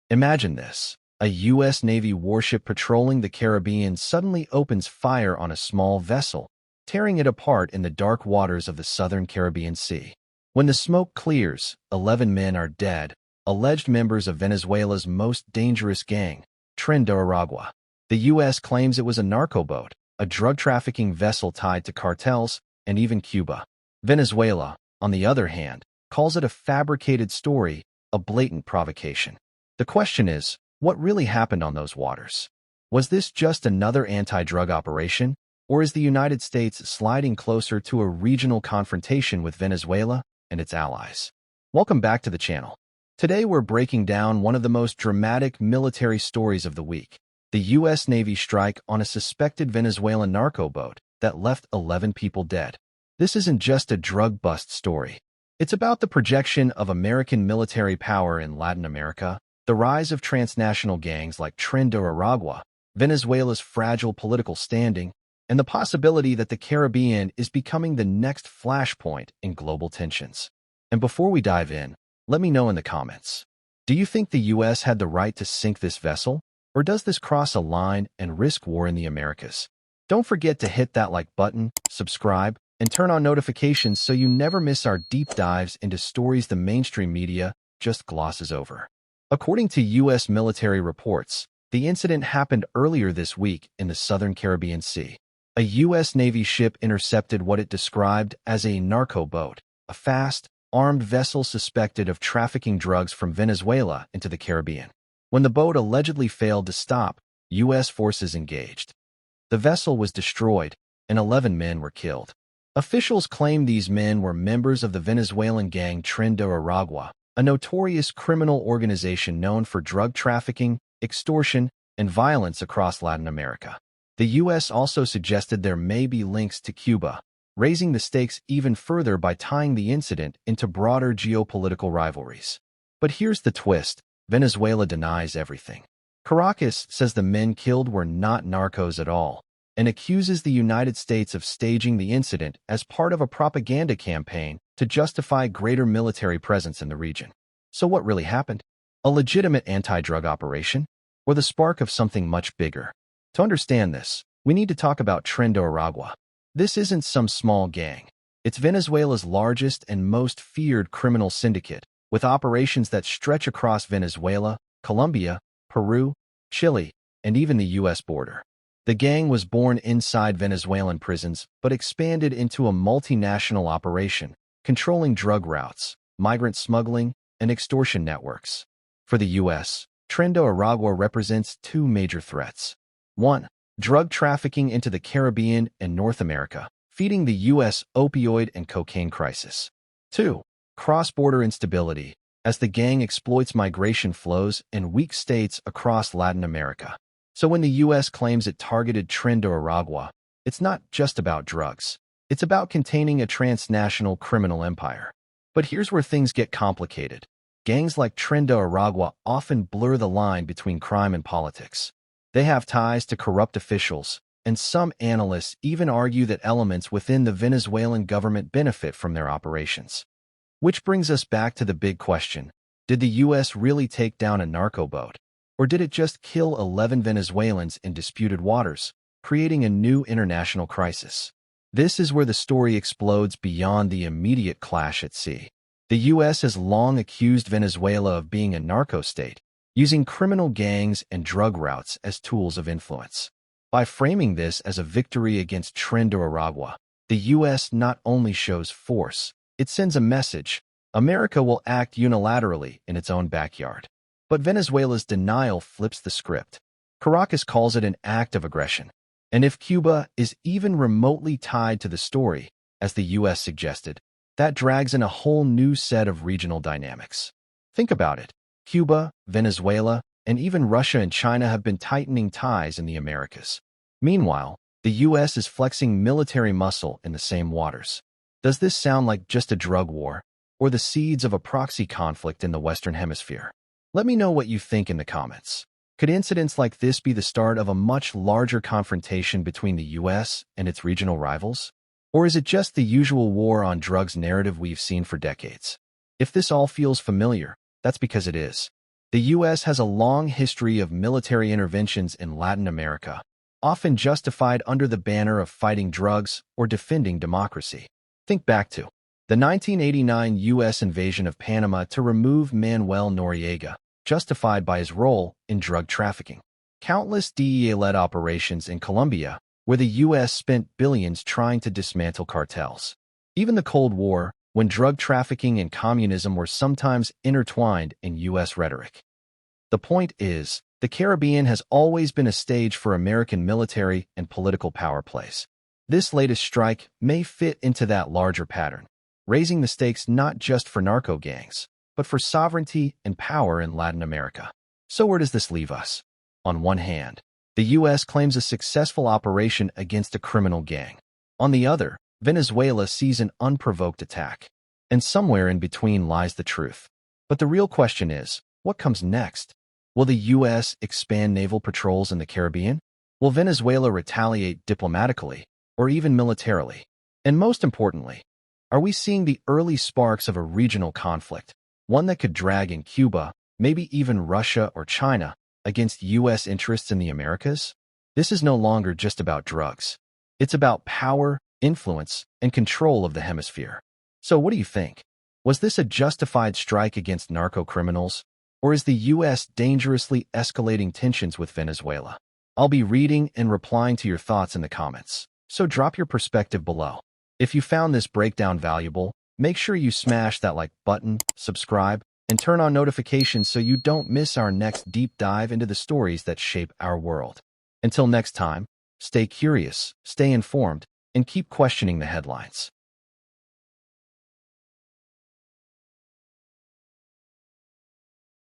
Imagine this. A U.S. Navy warship patrolling the Caribbean suddenly opens fire on a small vessel, tearing it apart in the dark waters of the southern Caribbean Sea. When the smoke clears, 11 men are dead, alleged members of Venezuela's most dangerous gang, Tren de Aragua. The U.S. claims it was a narco-boat, a drug-trafficking vessel tied to cartels, and even Cuba. Venezuela, on the other hand, calls it a fabricated story, a blatant provocation. The question is, what really happened on those waters? Was this just another anti-drug operation, or is the United States sliding closer to a regional confrontation with Venezuela and its allies? Welcome back to the channel. Today we're breaking down one of the most dramatic military stories of the week, the U.S. Navy strike on a suspected Venezuelan narco boat that left 11 people dead. This isn't just a drug bust story. It's about the projection of American military power in Latin America, the rise of transnational gangs like Tren de Aragua, Venezuela's fragile political standing, and the possibility that the Caribbean is becoming the next flashpoint in global tensions. And before we dive in, let me know in the comments. Do you think the U.S. had the right to sink this vessel, or does this cross a line and risk war in the Americas? Don't forget to hit that like button, subscribe, and turn on notifications so you never miss our deep dives into stories the mainstream media just glosses over. According to U.S. military reports, the incident happened earlier this week in the southern Caribbean Sea. A U.S. Navy ship intercepted what it described as a narco boat, a fast, armed vessel suspected of trafficking drugs from Venezuela into the Caribbean. When the boat allegedly failed to stop, U.S. forces engaged. The vessel was destroyed, and 11 men were killed. Officials claim these men were members of the Venezuelan gang Tren de Aragua, a notorious criminal organization known for drug trafficking, extortion, and violence across Latin America. The U.S. also suggested there may be links to Cuba, raising the stakes even further by tying the incident into broader geopolitical rivalries. But here's the twist. Venezuela denies everything. Caracas says the men killed were not narcos at all, and accuses the United States of staging the incident as part of a propaganda campaign to justify greater military presence in the region. So what really happened? A legitimate anti-drug operation? Or the spark of something much bigger? To understand this, we need to talk about Tren de Aragua. This isn't some small gang. It's Venezuela's largest and most feared criminal syndicate, with operations that stretch across Venezuela, Colombia, Peru, Chile, and even the U.S. border. The gang was born inside Venezuelan prisons but expanded into a multinational operation, controlling drug routes, migrant smuggling, and extortion networks. For the U.S., Tren de Aragua represents two major threats. 1. Drug trafficking into the Caribbean and North America, feeding the U.S. opioid and cocaine crisis. 2. Cross-border instability, as the gang exploits migration flows in weak states across Latin America. So when the U.S. claims it targeted Tren de Aragua, it's not just about drugs. It's about containing a transnational criminal empire. But here's where things get complicated. Gangs like Tren de Aragua often blur the line between crime and politics. They have ties to corrupt officials, and some analysts even argue that elements within the Venezuelan government benefit from their operations. Which brings us back to the big question. Did the U.S. really take down a narco boat? Or did it just kill 11 Venezuelans in disputed waters, creating a new international crisis? This is where the story explodes beyond the immediate clash at sea. The U.S. has long accused Venezuela of being a narco state, using criminal gangs and drug routes as tools of influence. By framing this as a victory against Tren de Aragua, the U.S. not only shows force, it sends a message: America will act unilaterally in its own backyard. But Venezuela's denial flips the script. Caracas calls it an act of aggression. And if Cuba is even remotely tied to the story, as the U.S. suggested, that drags in a whole new set of regional dynamics. Think about it. Cuba, Venezuela, and even Russia and China have been tightening ties in the Americas. Meanwhile, the U.S. is flexing military muscle in the same waters. Does this sound like just a drug war, or the seeds of a proxy conflict in the Western Hemisphere? Let me know what you think in the comments. Could incidents like this be the start of a much larger confrontation between the U.S. and its regional rivals? Or is it just the usual war on drugs narrative we've seen for decades? If this all feels familiar, that's because it is. The U.S. has a long history of military interventions in Latin America, often justified under the banner of fighting drugs or defending democracy. Think back to the 1989 U.S. invasion of Panama to remove Manuel Noriega, justified by his role in drug trafficking. Countless DEA-led operations in Colombia, where the U.S. spent billions trying to dismantle cartels. Even the Cold War, when drug trafficking and communism were sometimes intertwined in U.S. rhetoric. The point is, the Caribbean has always been a stage for American military and political power plays. This latest strike may fit into that larger pattern, raising the stakes not just for narco gangs, but for sovereignty and power in Latin America. So where does this leave us? On one hand, the U.S. claims a successful operation against a criminal gang. On the other, Venezuela sees an unprovoked attack. And somewhere in between lies the truth. But the real question is, what comes next? Will the U.S. expand naval patrols in the Caribbean? Will Venezuela retaliate diplomatically, or even militarily? And most importantly, are we seeing the early sparks of a regional conflict, one that could drag in Cuba, maybe even Russia or China, against U.S. interests in the Americas? This is no longer just about drugs. It's about power, influence, and control of the hemisphere. So what do you think? Was this a justified strike against narco-criminals? Or is the U.S. dangerously escalating tensions with Venezuela? I'll be reading and replying to your thoughts in the comments, so drop your perspective below. If you found this breakdown valuable, make sure you smash that like button, subscribe, and turn on notifications so you don't miss our next deep dive into the stories that shape our world. Until next time, stay curious, stay informed, and keep questioning the headlines.